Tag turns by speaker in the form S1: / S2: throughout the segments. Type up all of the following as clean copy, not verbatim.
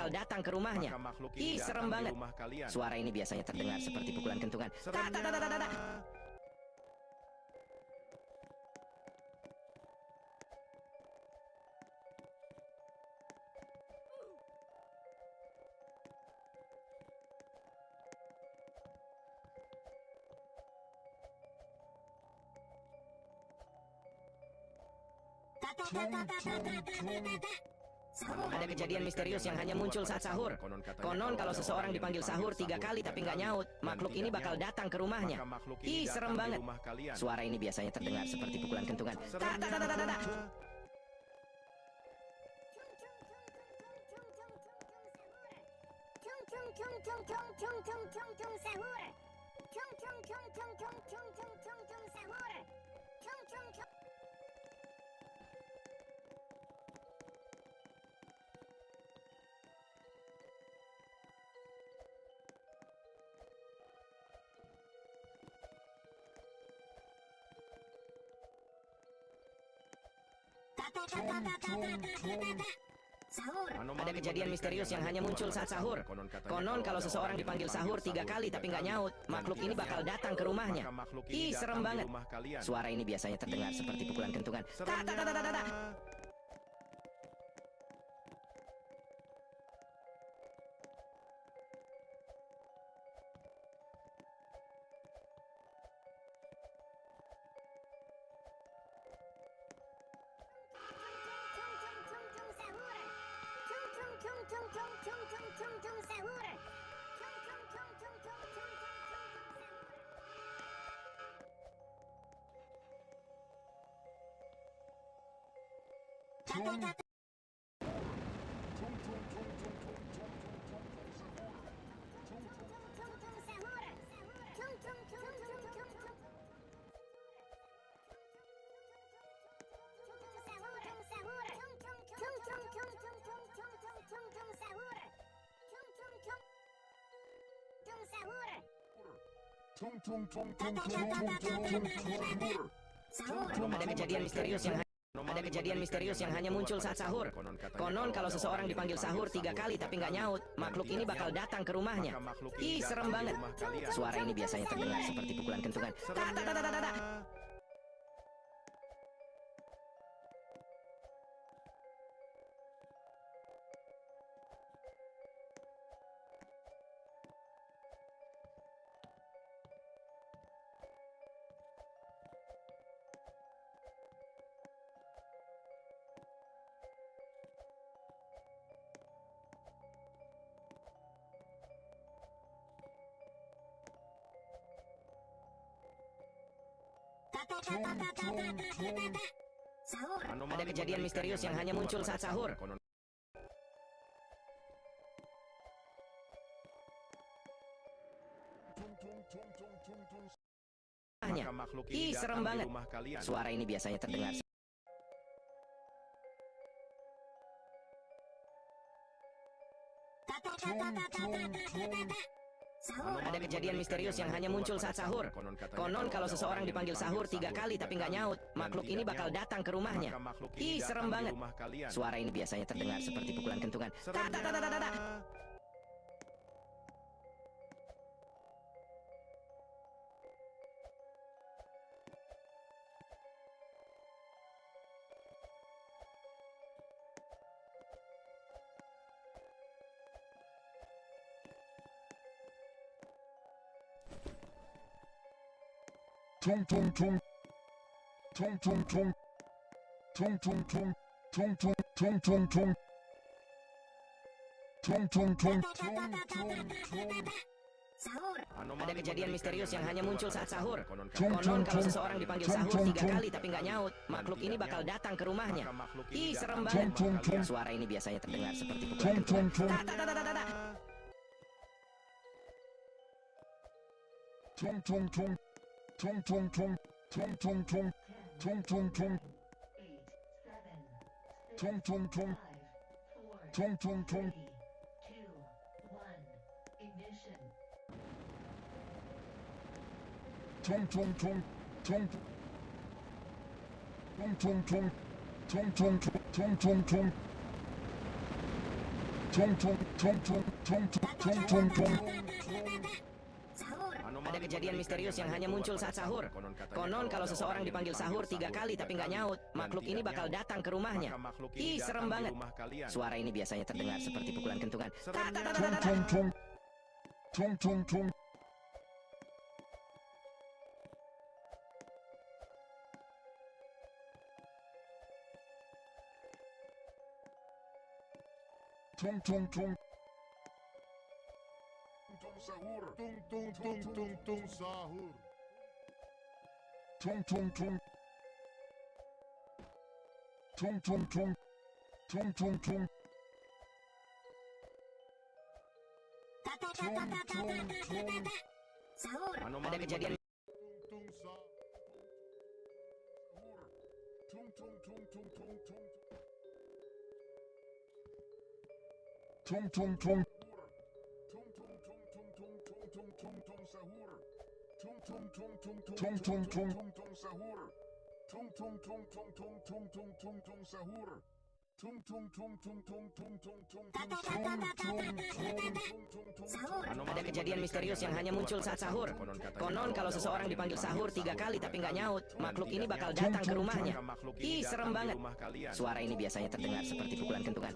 S1: bakal datang ke rumahnya. Ih, serem banget. Suara ini biasanya terdengar seperti pukulan kentungan. Tak, tak, tak, tak, tak, tak. Ada kejadian misterius yang hanya muncul saat sahur. Konon kalau seseorang dipanggil sahur 3 kali tapi nggak nyaut, makhluk ini bakal datang ke rumahnya. Ih, serem banget. Suara ini biasanya terdengar seperti pukulan kentungan. Tak, tak, tak, tak, tak, tak. Ada kejadian misterius yang hanya muncul saat sahur. Konon kalau seseorang dipanggil sahur 3 kali tapi nggak nyaut, makhluk ini bakal datang ke rumahnya. Ih, serem banget. Suara ini biasanya terdengar seperti pukulan kentungan. Tak, tak, tak, tak, tak, tak. Ada kejadian misterius yang hanya muncul saat sahur. Konon kalau seseorang dipanggil sahur 3 kali tapi nggak nyaut, makhluk ini bakal datang ke rumahnya. Ih, serem banget. Suara ini biasanya terdengar seperti pukulan kentungan. Tak, tak, tak, tak, tak, tak. Ada kejadian misterius yang hanya muncul saat sahur. Ih, serem banget. Suara ini biasanya terdengar. Ada kejadian misterius yang hanya muncul saat sahur. Konon kalau seseorang dipanggil sahur 3 kali tapi nggak nyaut, makhluk ini bakal datang ke rumahnya. Ih, serem banget. Suara ini biasanya terdengar seperti pukulan kentungan. Tak, tak, tak, tak, tak, tak. Ada kejadian misterius yang hanya muncul saat sahur. Konon kalau seseorang dipanggil sahur 3 kali tapi nggak nyaut, makhluk ini bakal datang ke rumahnya. Ih, serem banget. Suara ini biasanya terdengar seperti pukulan kentungan. Tak, tak, tak, tak, tak, tak. Ada kejadian misterius yang hanya muncul saat sahur. Konon kalau seseorang dipanggil sahur 3 kali tapi nggak nyaut, makhluk ini bakal datang ke rumahnya. Ih, serem banget. Suara ini biasanya terdengar seperti pukulan kentungan.
S2: Sahur, tung sahur.
S1: Sahur. Ada kejadian Ada kejadian misterius yang hanya muncul saat sahur. Konon kalau seseorang dipanggil sahur 3 kali tapi nggak nyaut, makhluk ini bakal datang ke rumahnya. Ih, serem banget. Suara ini biasanya terdengar seperti pukulan kentungan.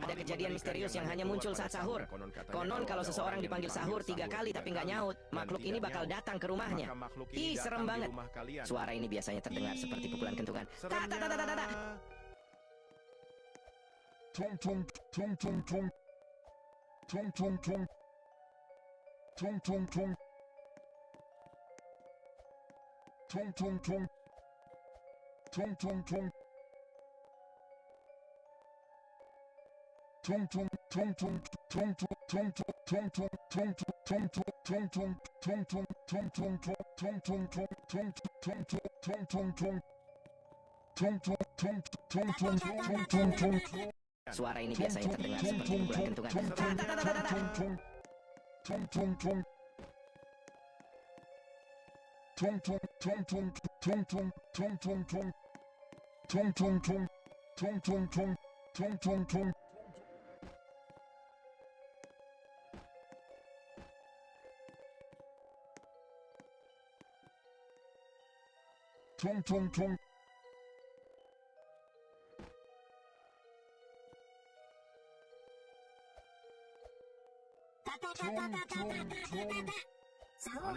S1: Ada kejadian misterius yang hanya muncul saat sahur. Konon kalau seseorang dipanggil sahur 3 kali tapi nggak nyaut, makhluk ini bakal datang ke rumahnya. Ih, serem banget. Suara ini biasanya terdengar seperti pukulan kentungan. Suara ini biasanya terdengar seperti pukulan kentungan.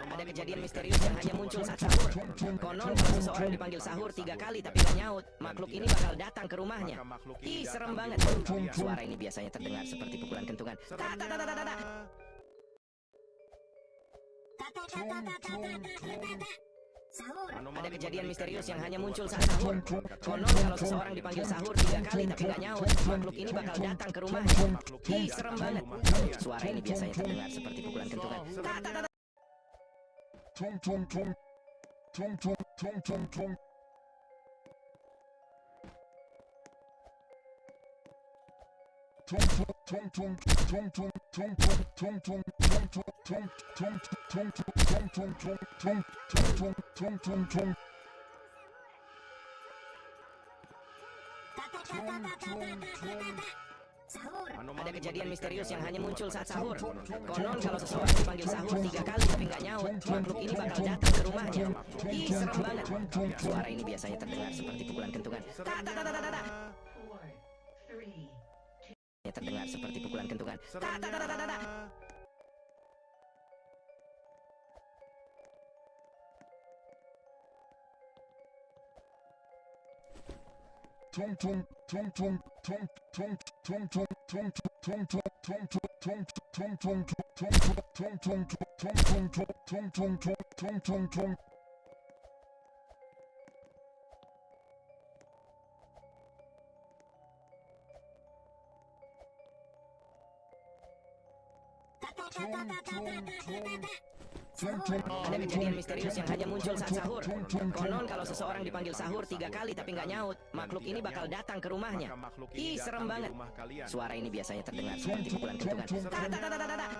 S1: Ada kejadian misterius yang hanya muncul saat sahur. Konon kalau seseorang dipanggil sahur 3 kali tapi nggak nyaut, makhluk ini bakal datang ke rumahnya. Ih, serem banget. Suara ini biasanya terdengar seperti pukulan kentungan. Ada kejadian misterius yang hanya muncul saat sahur. Konon kalau seseorang dipanggil sahur 3 kali tapi nggak nyaut, makhluk ini bakal datang ke rumahnya. Ih, serem banget. Suara ini biasanya terdengar seperti pukulan kentungan. Ada kejadian misterius yang hanya muncul saat sahur. Konon kalau seseorang dipanggil sahur 3 kali tapi nggak nyaut, makhluk ini bakal datang ke rumahnya. Ih, serem banget. Suara ini biasanya terdengar seperti pukulan kentungan. Terdengar seperti pukulan kentungan. Ada kejadian misterius yang hanya muncul saat sahur. Konon kalau seseorang dipanggil sahur 3 kali tapi nggak nyaut, makhluk ini bakal datang ke rumahnya. Ih, serem banget. Suara ini biasanya terdengar seperti pukulan kentungan. Tak, tak, tak, tak, tak, tak.